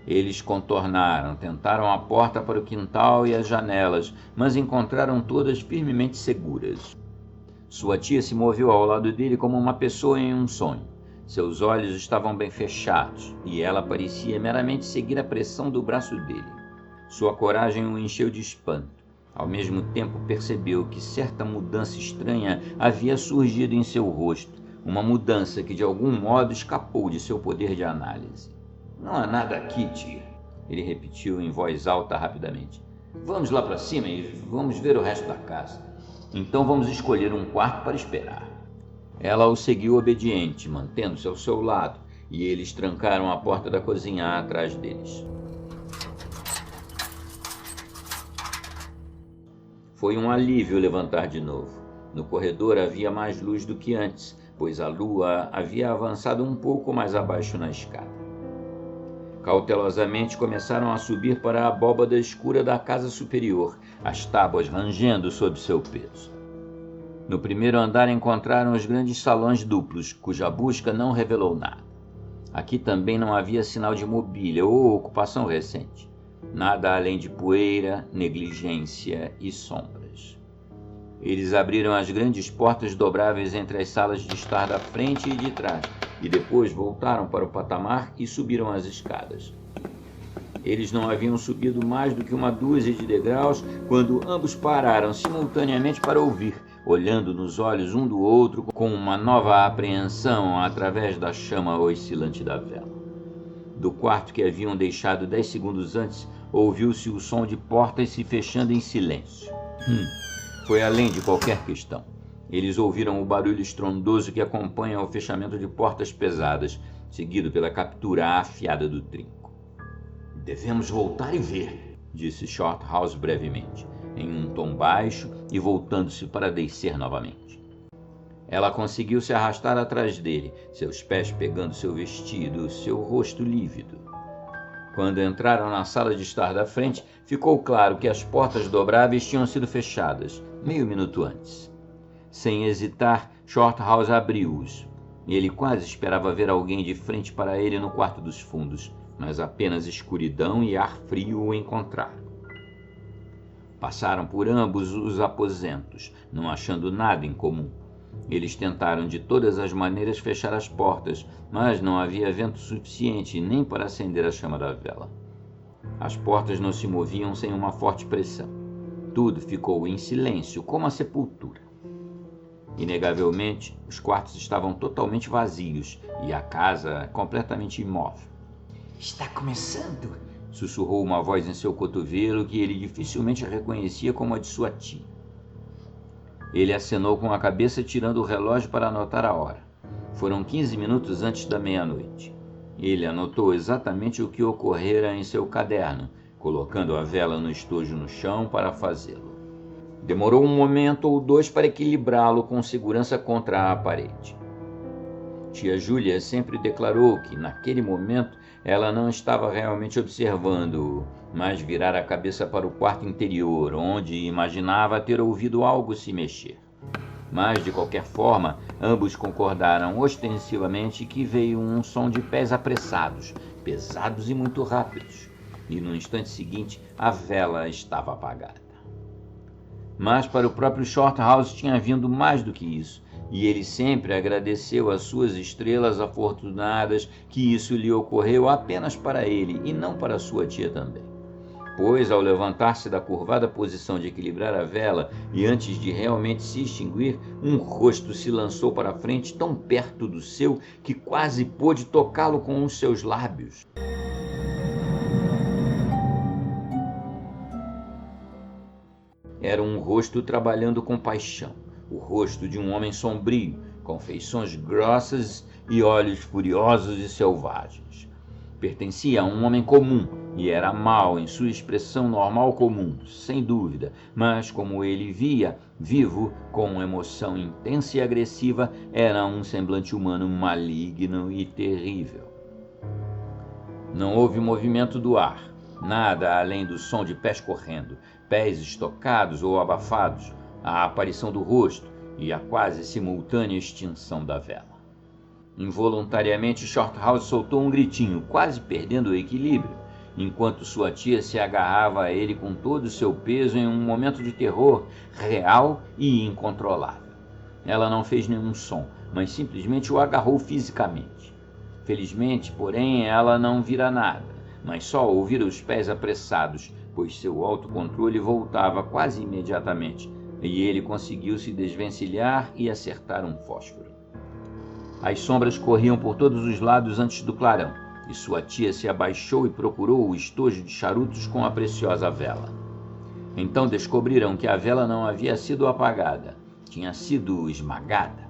Eles contornaram, tentaram a porta para o quintal e as janelas, mas encontraram todas firmemente seguras. Sua tia se moveu ao lado dele como uma pessoa em um sonho. Seus olhos estavam bem fechados, e ela parecia meramente seguir a pressão do braço dele. Sua coragem o encheu de espanto. Ao mesmo tempo percebeu que certa mudança estranha havia surgido em seu rosto, uma mudança que de algum modo escapou de seu poder de análise. Não há nada aqui, tia, ele repetiu em voz alta rapidamente. Vamos lá para cima e vamos ver o resto da casa. Então vamos escolher um quarto para esperar. Ela o seguiu obediente, mantendo-se ao seu lado, e eles trancaram a porta da cozinha atrás deles. Foi um alívio levantar de novo. No corredor havia mais luz do que antes, pois a lua havia avançado um pouco mais abaixo na escada. Cautelosamente começaram a subir para a abóbada escura da casa superior, as tábuas rangendo sob seu peso. No primeiro andar encontraram os grandes salões duplos, cuja busca não revelou nada. Aqui também não havia sinal de mobília ou ocupação recente. Nada além de poeira, negligência e sombras. Eles abriram as grandes portas dobráveis entre as salas de estar da frente e de trás, e depois voltaram para o patamar e subiram as escadas. Eles não haviam subido mais do que uma dúzia de degraus quando ambos pararam simultaneamente para ouvir, olhando nos olhos um do outro com uma nova apreensão através da chama oscilante da vela. Do quarto que haviam deixado 10 segundos antes, ouviu-se o som de portas se fechando em silêncio. foi além de qualquer questão. Eles ouviram o barulho estrondoso que acompanha o fechamento de portas pesadas, seguido pela captura afiada do trinco. Devemos voltar e ver, disse Shorthouse brevemente, em um tom baixo e voltando-se para descer novamente. Ela conseguiu se arrastar atrás dele, seus pés pegando seu vestido, seu rosto lívido. Quando entraram na sala de estar da frente, ficou claro que as portas dobráveis tinham sido fechadas, meio minuto antes. Sem hesitar, Shorthouse abriu-os. Ele quase esperava ver alguém de frente para ele no quarto dos fundos, mas apenas escuridão e ar frio o encontraram. Passaram por ambos os aposentos, não achando nada em comum. Eles tentaram de todas as maneiras fechar as portas, mas não havia vento suficiente nem para acender a chama da vela. As portas não se moviam sem uma forte pressão. Tudo ficou em silêncio, como a sepultura. Inegavelmente, os quartos estavam totalmente vazios e a casa completamente imóvel. Está começando, sussurrou uma voz em seu cotovelo que ele dificilmente reconhecia como a de sua tia. Ele acenou com a cabeça, tirando o relógio para anotar a hora. Foram 15 minutos antes da meia-noite. Ele anotou exatamente o que ocorrera em seu caderno, colocando a vela no estojo no chão para fazê-lo. Demorou um momento ou dois para equilibrá-lo com segurança contra a parede. Tia Júlia sempre declarou que, naquele momento, ela não estava realmente observando-o, mas virara a cabeça para o quarto interior, onde imaginava ter ouvido algo se mexer. Mas, de qualquer forma, ambos concordaram ostensivamente que veio um som de pés apressados, pesados e muito rápidos, e no instante seguinte a vela estava apagada. Mas para o próprio Shorthouse tinha vindo mais do que isso, e ele sempre agradeceu às suas estrelas afortunadas que isso lhe ocorreu apenas para ele e não para sua tia também. Pois, ao levantar-se da curvada posição de equilibrar a vela e antes de realmente se extinguir, um rosto se lançou para a frente tão perto do seu que quase pôde tocá-lo com os seus lábios. Era um rosto trabalhando com paixão, o rosto de um homem sombrio, com feições grossas e olhos furiosos e selvagens. Pertencia a um homem comum e era mau em sua expressão normal comum, sem dúvida, mas como ele via, vivo, com emoção intensa e agressiva, era um semblante humano maligno e terrível. Não houve movimento do ar, nada além do som de pés correndo, pés estocados ou abafados, a aparição do rosto e a quase simultânea extinção da vela. Involuntariamente, Shorthouse soltou um gritinho, quase perdendo o equilíbrio, enquanto sua tia se agarrava a ele com todo o seu peso em um momento de terror real e incontrolável. Ela não fez nenhum som, mas simplesmente o agarrou fisicamente. Felizmente, porém, ela não vira nada, mas só ouvira os pés apressados, pois seu autocontrole voltava quase imediatamente, e ele conseguiu se desvencilhar e acertar um fósforo. As sombras corriam por todos os lados antes do clarão, e sua tia se abaixou e procurou o estojo de charutos com a preciosa vela. Então descobriram que a vela não havia sido apagada, tinha sido esmagada.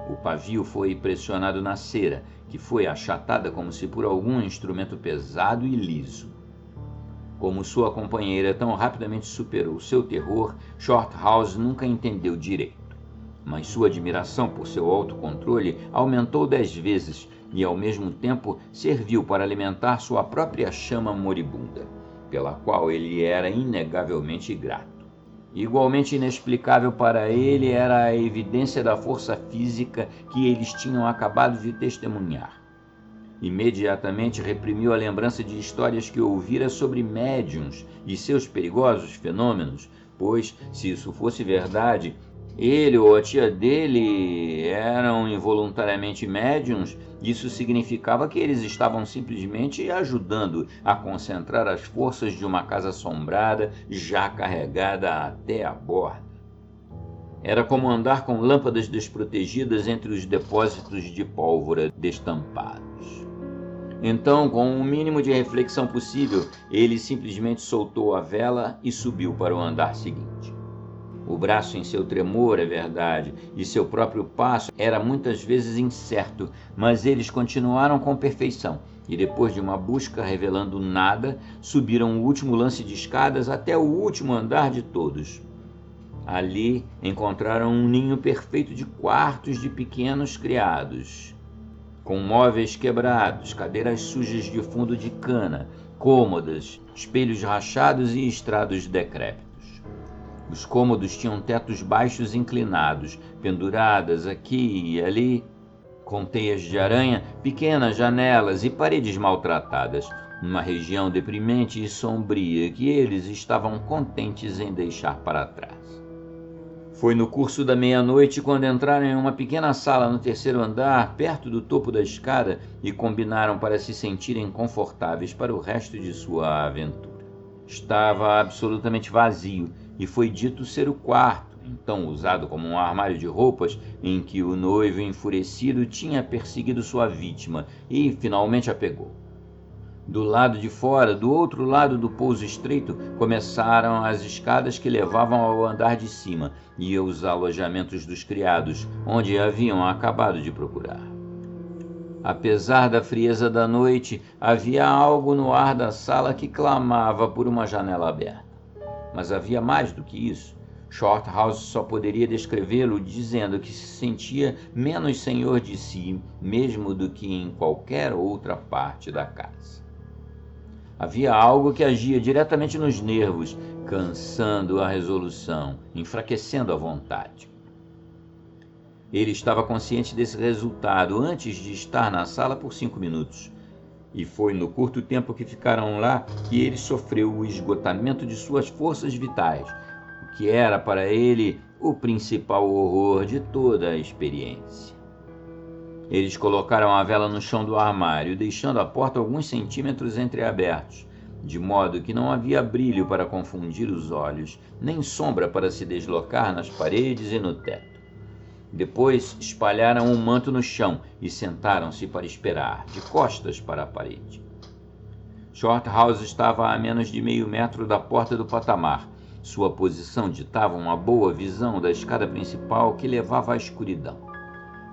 O pavio foi pressionado na cera, que foi achatada como se por algum instrumento pesado e liso. Como sua companheira tão rapidamente superou seu terror, Shorthouse nunca entendeu direito. Mas sua admiração por seu autocontrole aumentou 10 vezes e, ao mesmo tempo, serviu para alimentar sua própria chama moribunda, pela qual ele era inegavelmente grato. Igualmente inexplicável para ele era a evidência da força física que eles tinham acabado de testemunhar. Imediatamente reprimiu a lembrança de histórias que ouvira sobre médiuns e seus perigosos fenômenos, pois, se isso fosse verdade, ele ou a tia dele eram involuntariamente médiuns, isso significava que eles estavam simplesmente ajudando a concentrar as forças de uma casa assombrada já carregada até a borda. Era como andar com lâmpadas desprotegidas entre os depósitos de pólvora destampados. Então, com o mínimo de reflexão possível, ele simplesmente soltou a vela e subiu para o andar seguinte. O braço em seu tremor, é verdade, e seu próprio passo era muitas vezes incerto, mas eles continuaram com perfeição, e depois de uma busca revelando nada, subiram o último lance de escadas até o último andar de todos. Ali encontraram um ninho perfeito de quartos de pequenos criados, com móveis quebrados, cadeiras sujas de fundo de cana, cômodas, espelhos rachados e estrados decrépitos. Os cômodos tinham tetos baixos inclinados, penduradas aqui e ali, com teias de aranha, pequenas janelas e paredes maltratadas, numa região deprimente e sombria que eles estavam contentes em deixar para trás. Foi no curso da meia-noite quando entraram em uma pequena sala no terceiro andar, perto do topo da escada, e combinaram para se sentirem confortáveis para o resto de sua aventura. Estava absolutamente vazio, e foi dito ser o quarto, então usado como um armário de roupas, em que o noivo enfurecido tinha perseguido sua vítima e finalmente a pegou. Do lado de fora, do outro lado do pouso estreito, começaram as escadas que levavam ao andar de cima e aos alojamentos dos criados, onde haviam acabado de procurar. Apesar da frieza da noite, havia algo no ar da sala que clamava por uma janela aberta. Mas havia mais do que isso. Shorthouse só poderia descrevê-lo dizendo que se sentia menos senhor de si, mesmo do que em qualquer outra parte da casa. Havia algo que agia diretamente nos nervos, cansando a resolução, enfraquecendo a vontade. Ele estava consciente desse resultado antes de estar na sala por 5 minutos. E foi no curto tempo que ficaram lá que ele sofreu o esgotamento de suas forças vitais, o que era para ele o principal horror de toda a experiência. Eles colocaram a vela no chão do armário, deixando a porta alguns centímetros entreabertos, de modo que não havia brilho para confundir os olhos, nem sombra para se deslocar nas paredes e no teto. Depois espalharam um manto no chão e sentaram-se para esperar, de costas para a parede. Shorthouse estava a menos de meio metro da porta do patamar. Sua posição ditava uma boa visão da escada principal que levava à escuridão,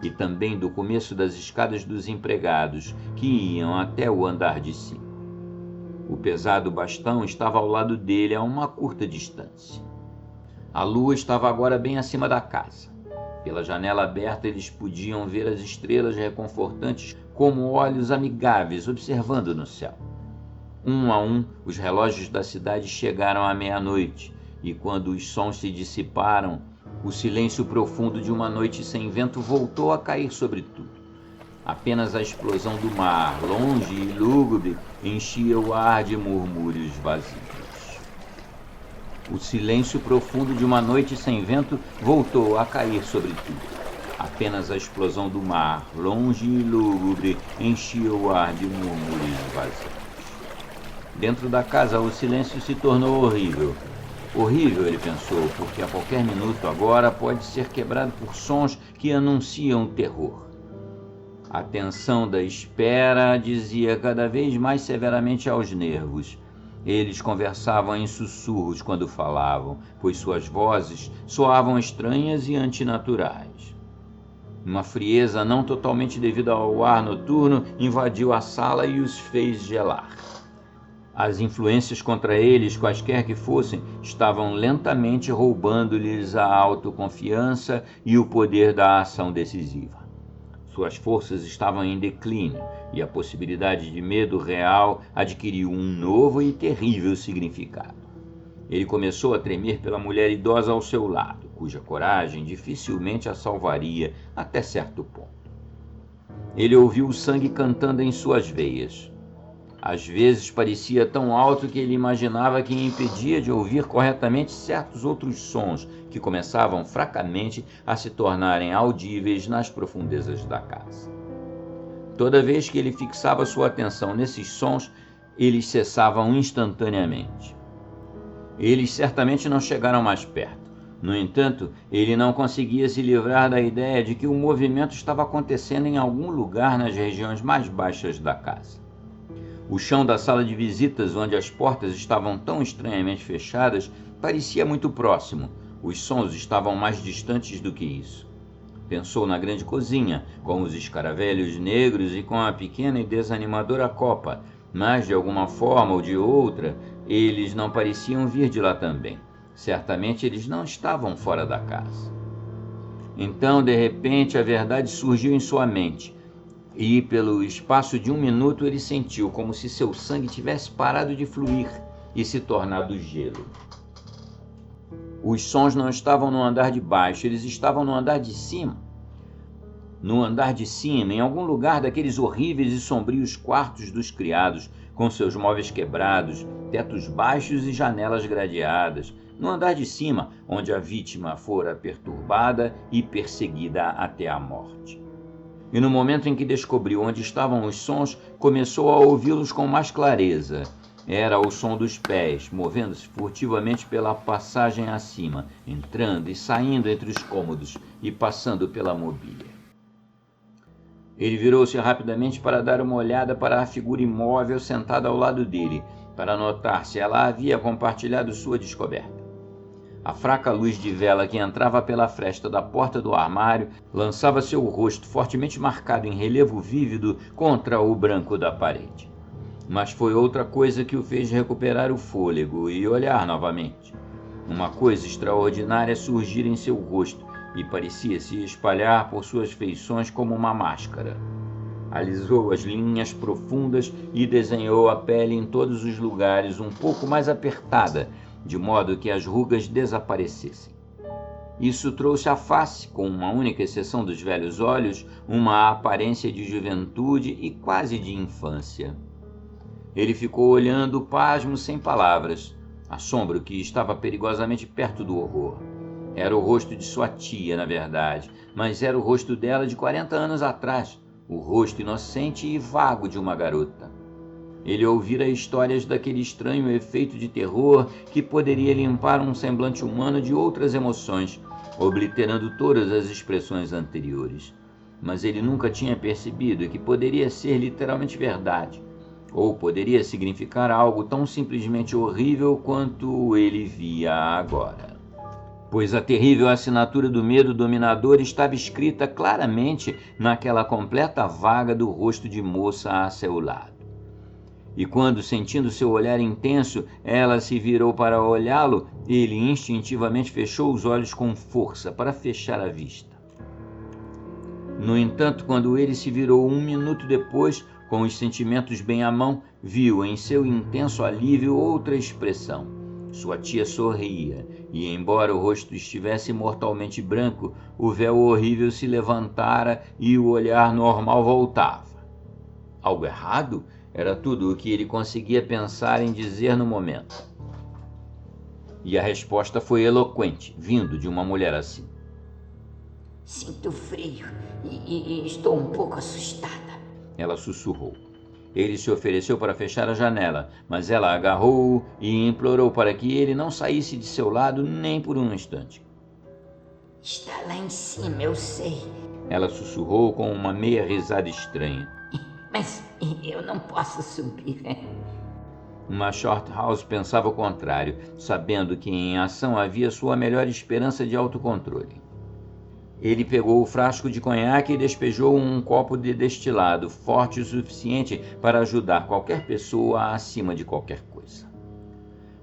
e também do começo das escadas dos empregados, que iam até o andar de cima. O pesado bastão estava ao lado dele a uma curta distância. A lua estava agora bem acima da casa. Pela janela aberta eles podiam ver as estrelas reconfortantes como olhos amigáveis observando no céu. Um a um, os relógios da cidade chegaram à meia-noite, e quando os sons se dissiparam, o silêncio profundo de uma noite sem vento voltou a cair sobre tudo. Apenas a explosão do mar, longe e lúgubre, enchia o ar de murmúrios vazios. O silêncio profundo de uma noite sem vento voltou a cair sobre tudo. Apenas a explosão do mar, longe e lúgubre, enchia o ar de murmúrios vazios. Dentro da casa, o silêncio se tornou horrível. Horrível, ele pensou, porque a qualquer minuto agora pode ser quebrado por sons que anunciam terror. A tensão da espera dizia cada vez mais severamente aos nervos. Eles conversavam em sussurros quando falavam, pois suas vozes soavam estranhas e antinaturais. Uma frieza não totalmente devida ao ar noturno invadiu a sala e os fez gelar. As influências contra eles, quaisquer que fossem, estavam lentamente roubando-lhes a autoconfiança e o poder da ação decisiva. Suas forças estavam em declínio e a possibilidade de medo real adquiriu um novo e terrível significado. Ele começou a tremer pela mulher idosa ao seu lado, cuja coragem dificilmente a salvaria até certo ponto. Ele ouviu o sangue cantando em suas veias. Às vezes parecia tão alto que ele imaginava que impedia de ouvir corretamente certos outros sons que começavam fracamente a se tornarem audíveis nas profundezas da casa. Toda vez que ele fixava sua atenção nesses sons, eles cessavam instantaneamente. Eles certamente não chegaram mais perto. No entanto, ele não conseguia se livrar da ideia de que o movimento estava acontecendo em algum lugar nas regiões mais baixas da casa. O chão da sala de visitas, onde as portas estavam tão estranhamente fechadas, parecia muito próximo. Os sons estavam mais distantes do que isso. Pensou na grande cozinha, com os escaravelhos negros e com a pequena e desanimadora copa, mas de alguma forma ou de outra, eles não pareciam vir de lá também. Certamente eles não estavam fora da casa. Então, de repente, a verdade surgiu em sua mente, e pelo espaço de 1 minuto ele sentiu como se seu sangue tivesse parado de fluir e se tornado gelo. Os sons não estavam no andar de baixo, eles estavam no andar de cima. No andar de cima, em algum lugar daqueles horríveis e sombrios quartos dos criados, com seus móveis quebrados, tetos baixos e janelas gradeadas. No andar de cima, onde a vítima fora perturbada e perseguida até a morte. E no momento em que descobriu onde estavam os sons, começou a ouvi-los com mais clareza. Era o som dos pés, movendo-se furtivamente pela passagem acima, entrando e saindo entre os cômodos e passando pela mobília. Ele virou-se rapidamente para dar uma olhada para a figura imóvel sentada ao lado dele, para notar se ela havia compartilhado sua descoberta. A fraca luz de vela que entrava pela fresta da porta do armário lançava seu rosto fortemente marcado em relevo vívido contra o branco da parede. Mas foi outra coisa que o fez recuperar o fôlego e olhar novamente. Uma coisa extraordinária surgira em seu rosto e parecia se espalhar por suas feições como uma máscara. Alisou as linhas profundas e desenhou a pele em todos os lugares um pouco mais apertada, de modo que as rugas desaparecessem. Isso trouxe à face, com uma única exceção dos velhos olhos, uma aparência de juventude e quase de infância. Ele ficou olhando pasmo sem palavras, assombro que estava perigosamente perto do horror. Era o rosto de sua tia, na verdade, mas era o rosto dela de 40 anos atrás, o rosto inocente e vago de uma garota. Ele ouvira histórias daquele estranho efeito de terror que poderia limpar um semblante humano de outras emoções, obliterando todas as expressões anteriores. Mas ele nunca tinha percebido que poderia ser literalmente verdade, ou poderia significar algo tão simplesmente horrível quanto ele via agora. Pois a terrível assinatura do medo dominador estava escrita claramente naquela completa vaga do rosto de moça a seu lado. E quando, sentindo seu olhar intenso, ela se virou para olhá-lo, ele instintivamente fechou os olhos com força para fechar a vista. No entanto, quando ele se virou 1 minuto depois, com os sentimentos bem à mão, viu em seu intenso alívio outra expressão. Sua tia sorria, e embora o rosto estivesse mortalmente branco, o véu horrível se levantara e o olhar normal voltava. Algo errado? Era tudo o que ele conseguia pensar em dizer no momento. E a resposta foi eloquente, vindo de uma mulher assim. Sinto frio e estou um pouco assustada. Ela sussurrou. Ele se ofereceu para fechar a janela, mas ela agarrou-o e implorou para que ele não saísse de seu lado nem por um instante. Está lá em cima, eu sei. Ela sussurrou com uma meia risada estranha. Mas eu não posso subir. Mas Shorthouse pensava o contrário, sabendo que em ação havia sua melhor esperança de autocontrole. Ele pegou o frasco de conhaque e despejou um copo de destilado, forte o suficiente para ajudar qualquer pessoa acima de qualquer coisa.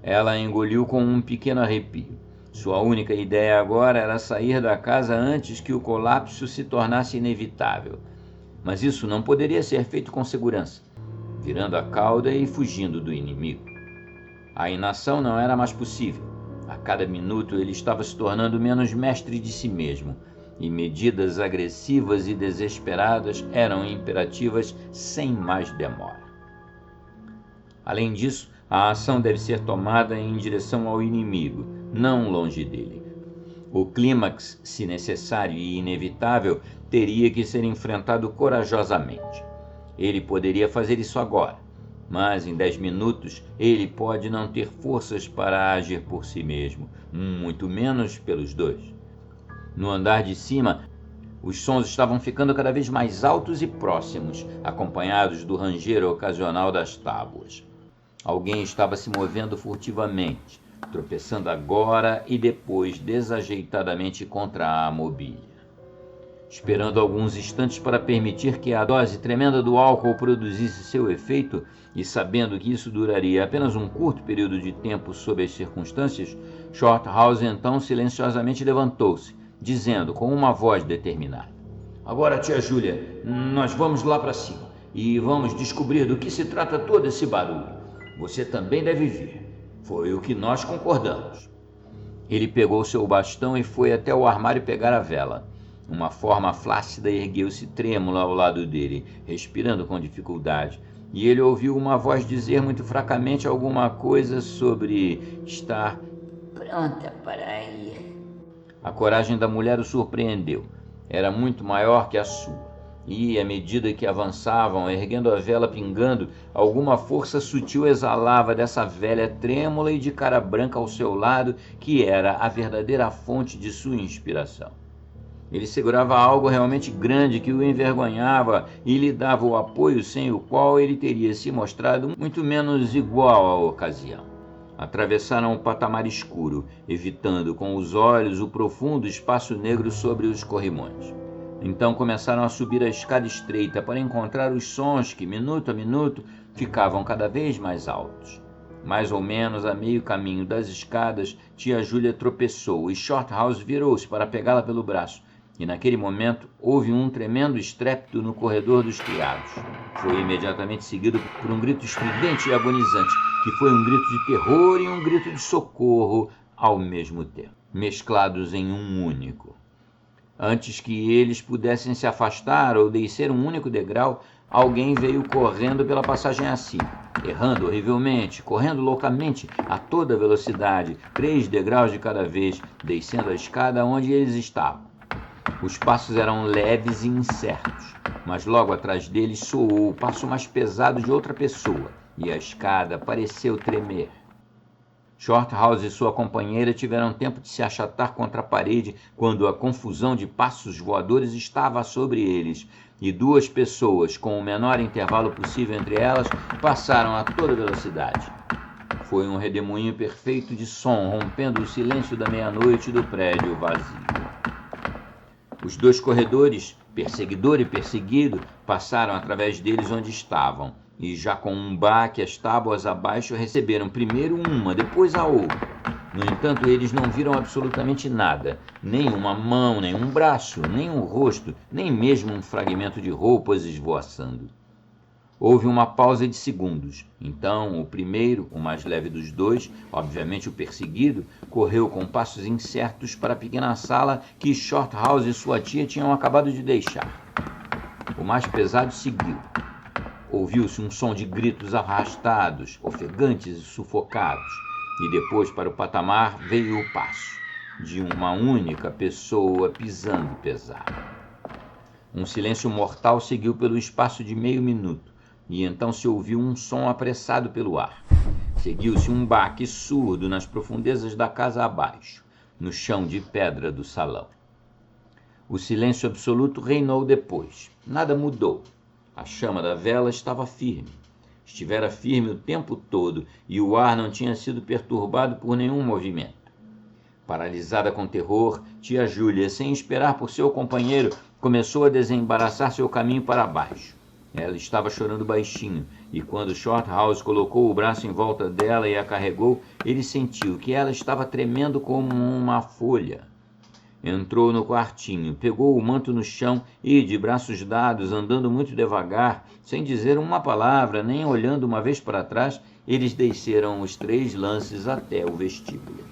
Ela engoliu com um pequeno arrepio. Sua única ideia agora era sair da casa antes que o colapso se tornasse inevitável. Mas isso não poderia ser feito com segurança, virando a cauda e fugindo do inimigo. A inação não era mais possível. A cada minuto ele estava se tornando menos mestre de si mesmo, e medidas agressivas e desesperadas eram imperativas sem mais demora. Além disso, a ação deve ser tomada em direção ao inimigo, não longe dele. O clímax, se necessário e inevitável, teria que ser enfrentado corajosamente. Ele poderia fazer isso agora, mas em 10 minutos ele pode não ter forças para agir por si mesmo, muito menos pelos dois. No andar de cima, Os sons estavam ficando cada vez mais altos e próximos, acompanhados do ranger ocasional das tábuas. Alguém estava se movendo furtivamente, tropeçando agora e depois desajeitadamente contra a mobília. Esperando alguns instantes para permitir que a dose tremenda do álcool produzisse seu efeito e sabendo que isso duraria apenas um curto período de tempo sob as circunstâncias, Shorthouse então silenciosamente levantou-se, dizendo com uma voz determinada: "Agora, tia Júlia, nós vamos lá para cima e vamos descobrir do que se trata todo esse barulho. Você também deve vir. Foi o que nós concordamos." Ele pegou seu bastão e foi até o armário pegar a vela. Uma forma flácida ergueu-se trêmula ao lado dele, respirando com dificuldade, e ele ouviu uma voz dizer muito fracamente alguma coisa sobre estar pronta para ir. A coragem da mulher o surpreendeu. Era muito maior que a sua. E, à medida que avançavam, erguendo a vela pingando, alguma força sutil exalava dessa velha trêmula e de cara branca ao seu lado, que era a verdadeira fonte de sua inspiração. Ele segurava algo realmente grande que o envergonhava e lhe dava o apoio sem o qual ele teria se mostrado muito menos igual à ocasião. Atravessaram o patamar escuro, evitando com os olhos o profundo espaço negro sobre os corrimões. Então começaram a subir a escada estreita para encontrar os sons que, minuto a minuto, ficavam cada vez mais altos. Mais ou menos a meio caminho das escadas, tia Júlia tropeçou e Shorthouse virou-se para pegá-la pelo braço. E naquele momento houve um tremendo estrépito no corredor dos criados. Foi imediatamente seguido por um grito estridente e agonizante, que foi um grito de terror e um grito de socorro ao mesmo tempo, mesclados em um único. Antes que eles pudessem se afastar ou descer um único degrau, alguém veio correndo pela passagem acima, errando horrivelmente, correndo loucamente a toda velocidade, 3 degraus de cada vez, descendo a escada onde eles estavam. Os passos eram leves e incertos, mas logo atrás deles soou o passo mais pesado de outra pessoa, e a escada pareceu tremer. Shorthouse e sua companheira tiveram tempo de se achatar contra a parede quando a confusão de passos voadores estava sobre eles, e 2 pessoas, com o menor intervalo possível entre elas, passaram a toda velocidade. Foi um redemoinho perfeito de som, rompendo o silêncio da meia-noite do prédio vazio. Os 2 corredores, perseguidor e perseguido, passaram através deles onde estavam, e já com um baque as tábuas abaixo receberam primeiro uma, depois a outra. No entanto, eles não viram absolutamente nada, nem uma mão, nem um braço, nem um rosto, nem mesmo um fragmento de roupas esvoaçando. Houve uma pausa de segundos. Então, o primeiro, o mais leve dos 2, obviamente o perseguido, correu com passos incertos para a pequena sala que Shorthouse e sua tia tinham acabado de deixar. O mais pesado seguiu. Ouviu-se um som de gritos arrastados, ofegantes e sufocados, e depois para o patamar veio o passo de uma única pessoa pisando pesado. Um silêncio mortal seguiu pelo espaço de meio minuto. E então se ouviu um som apressado pelo ar. Seguiu-se um baque surdo nas profundezas da casa abaixo, no chão de pedra do salão. O silêncio absoluto reinou depois. Nada mudou. A chama da vela estava firme. Estivera firme o tempo todo e o ar não tinha sido perturbado por nenhum movimento. Paralisada com terror, tia Júlia, sem esperar por seu companheiro, começou a desembaraçar seu caminho para baixo. Ela estava chorando baixinho, e quando Shorthouse colocou o braço em volta dela e a carregou, ele sentiu que ela estava tremendo como uma folha. Entrou no quartinho, pegou o manto no chão e, de braços dados, andando muito devagar, sem dizer uma palavra, nem olhando uma vez para trás, eles desceram os 3 lances até o vestíbulo.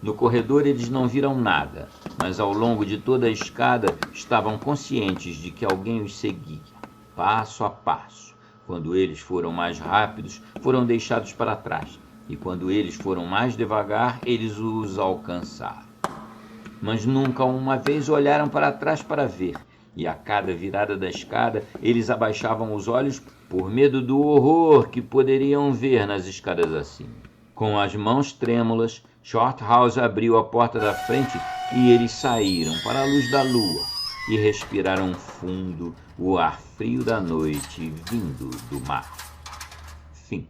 No corredor eles não viram nada, mas ao longo de toda a escada estavam conscientes de que alguém os seguia. Passo a passo. Quando eles foram mais rápidos, foram deixados para trás, e quando eles foram mais devagar, eles os alcançaram. Mas nunca uma vez olharam para trás para ver, e a cada virada da escada, eles abaixavam os olhos por medo do horror que poderiam ver nas escadas acima. Com as mãos trêmulas, Shorthouse abriu a porta da frente e eles saíram para a luz da lua, e respiraram fundo o ar frio da noite vindo do mar. Fim.